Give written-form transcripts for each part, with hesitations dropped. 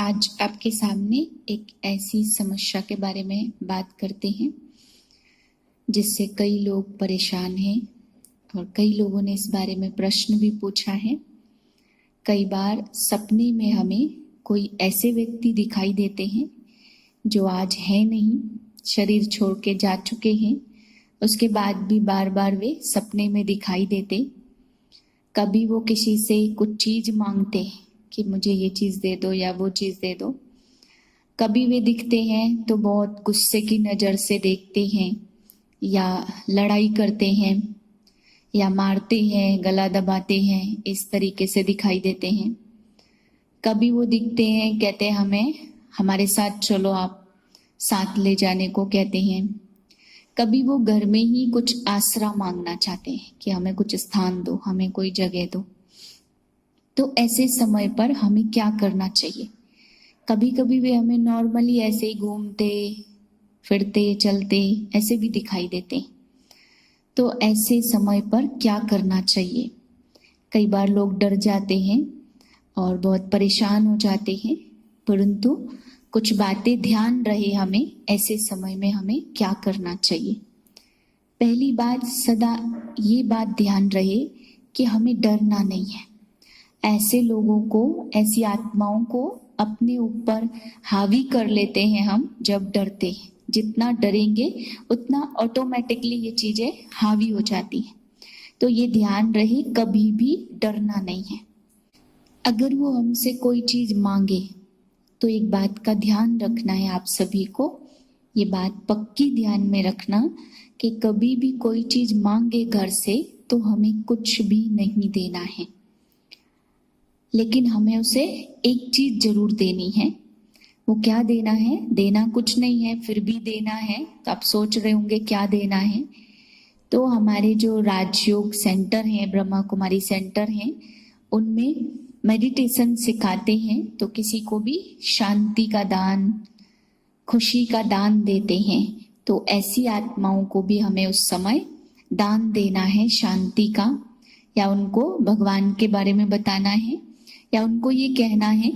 आज आपके सामने एक ऐसी समस्या के बारे में बात करते हैं जिससे कई लोग परेशान हैं और कई लोगों ने इस बारे में प्रश्न भी पूछा है। कई बार सपने में हमें कोई ऐसे व्यक्ति दिखाई देते हैं जो आज है नहीं, शरीर छोड़ के जा चुके हैं, उसके बाद भी बार बार वे सपने में दिखाई देते। कभी वो किसी से कुछ चीज़ मांगते हैं कि मुझे ये चीज़ दे दो या वो चीज़ दे दो। कभी वे दिखते हैं तो बहुत गुस्से की नज़र से देखते हैं या लड़ाई करते हैं या मारते हैं, गला दबाते हैं, इस तरीके से दिखाई देते हैं। कभी वो दिखते हैं, कहते हैं हमें हमारे साथ चलो, आप साथ ले जाने को कहते हैं। कभी वो घर में ही कुछ आसरा मांगना चाहते हैं कि हमें कुछ स्थान दो, हमें कोई जगह दो। तो ऐसे समय पर हमें क्या करना चाहिए? कभी कभी वे हमें नॉर्मली ऐसे ही घूमते फिरते चलते ऐसे भी दिखाई देते। तो ऐसे समय पर क्या करना चाहिए? कई बार लोग डर जाते हैं और बहुत परेशान हो जाते हैं, परंतु कुछ बातें ध्यान रहे हमें ऐसे समय में हमें क्या करना चाहिए। पहली बात, सदा ये बात ध्यान रहे कि हमें डरना नहीं है। ऐसे लोगों को, ऐसी आत्माओं को अपने ऊपर हावी कर लेते हैं हम जब डरते हैं। जितना डरेंगे उतना ऑटोमेटिकली ये चीजें हावी हो जाती हैं। तो ये ध्यान रहे, कभी भी डरना नहीं है। अगर वो हमसे कोई चीज मांगे तो एक बात का ध्यान रखना है आप सभी को, ये बात पक्की ध्यान में रखना कि कभी भी कोई चीज मांगे घर से तो हमें कुछ भी नहीं देना है, लेकिन हमें उसे एक चीज जरूर देनी है। वो क्या देना है? देना कुछ नहीं है, फिर भी देना है। तो आप सोच रहे होंगे क्या देना है। तो हमारे जो राजयोग सेंटर हैं, ब्रह्मा कुमारी सेंटर हैं, उनमें मेडिटेशन सिखाते हैं। तो किसी को भी शांति का दान, खुशी का दान देते हैं। तो ऐसी आत्माओं को भी हमें उस समय दान देना है शांति का, या उनको भगवान के बारे में बताना है, या उनको ये कहना है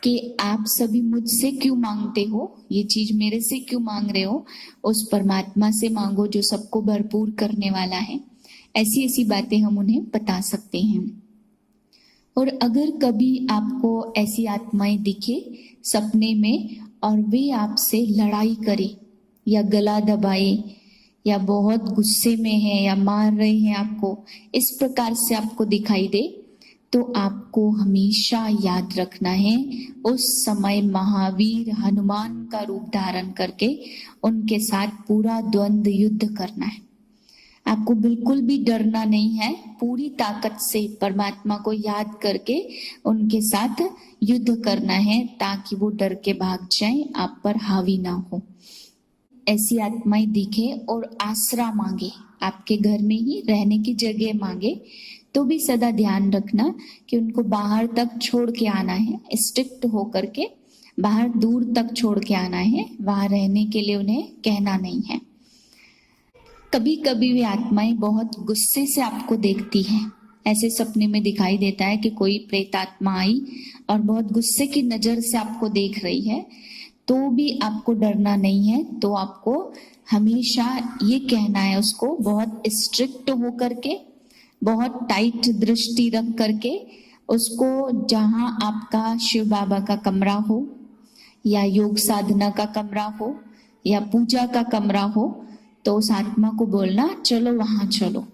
कि आप सभी मुझसे क्यों मांगते हो, ये चीज मेरे से क्यों मांग रहे हो, उस परमात्मा से मांगो जो सबको भरपूर करने वाला है। ऐसी ऐसी बातें हम उन्हें बता सकते हैं। और अगर कभी आपको ऐसी आत्माएं दिखे सपने में और वे आपसे लड़ाई करे या गला दबाए या बहुत गुस्से में है या मार रहे हैं आपको, इस प्रकार से आपको दिखाई दे, तो आपको हमेशा याद रखना है उस समय महावीर हनुमान का रूप धारण करके उनके साथ पूरा द्वंद्व युद्ध करना है। आपको बिल्कुल भी डरना नहीं है, पूरी ताकत से परमात्मा को याद करके उनके साथ युद्ध करना है ताकि वो डर के भाग जाएं, आप पर हावी ना हो। ऐसी आत्माएं दिखे और आसरा मांगे, आपके घर में ही रहने की जगह मांगे, तो भी सदा ध्यान रखना कि उनको बाहर तक छोड़ के आना है। स्ट्रिक्ट होकर के बाहर दूर तक छोड़ के आना है, वहां रहने के लिए उन्हें कहना नहीं है। कभी कभी वे आत्माएं बहुत गुस्से से आपको देखती हैं। ऐसे सपने में दिखाई देता है कि कोई प्रेत आत्मा आई और बहुत गुस्से की नजर से आपको देख रही है, तो भी आपको डरना नहीं है। तो आपको हमेशा ये कहना है उसको, बहुत स्ट्रिक्ट होकर के, बहुत टाइट दृष्टि रख करके उसको, जहां आपका शिव बाबा का कमरा हो या योग साधना का कमरा हो या पूजा का कमरा हो, तो उस आत्मा को बोलना चलो वहां चलो।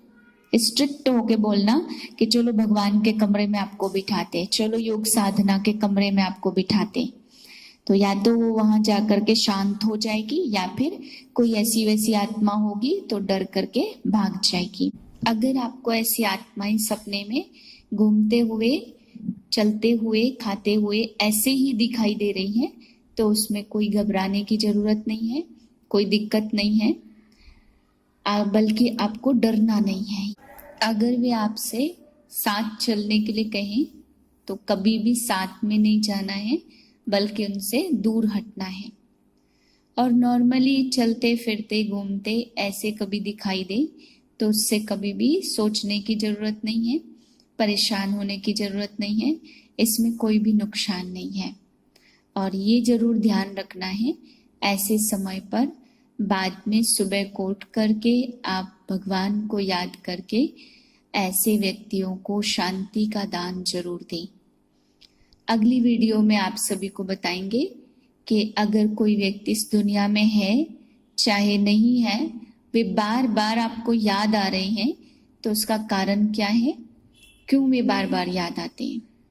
स्ट्रिक्ट होके बोलना कि चलो भगवान के कमरे में आपको बिठाते, चलो योग साधना के कमरे में आपको बिठाते। तो या तो वो वहां जाकर के शांत हो जाएगी या फिर कोई ऐसी वैसी आत्मा होगी तो डर करके भाग जाएगी। अगर आपको ऐसी आत्माएं सपने में घूमते हुए, चलते हुए, खाते हुए ऐसे ही दिखाई दे रही हैं, तो उसमें कोई घबराने की जरूरत नहीं है, कोई दिक्कत नहीं है, बल्कि आपको डरना नहीं है। अगर वे आपसे साथ चलने के लिए कहें तो कभी भी साथ में नहीं जाना है, बल्कि उनसे दूर हटना है। और नॉर्मली चलते फिरते घूमते ऐसे कभी दिखाई दे तो उससे कभी भी सोचने की जरूरत नहीं है, परेशान होने की जरूरत नहीं है, इसमें कोई भी नुकसान नहीं है। और ये जरूर ध्यान रखना है, ऐसे समय पर बाद में सुबह को उठ करके आप भगवान को याद करके ऐसे व्यक्तियों को शांति का दान जरूर दें। अगली वीडियो में आप सभी को बताएंगे कि अगर कोई व्यक्ति इस दुनिया में है चाहे नहीं है, वे बार बार आपको याद आ रहे हैं, तो उसका कारण क्या है, क्यों वे बार बार याद आते हैं।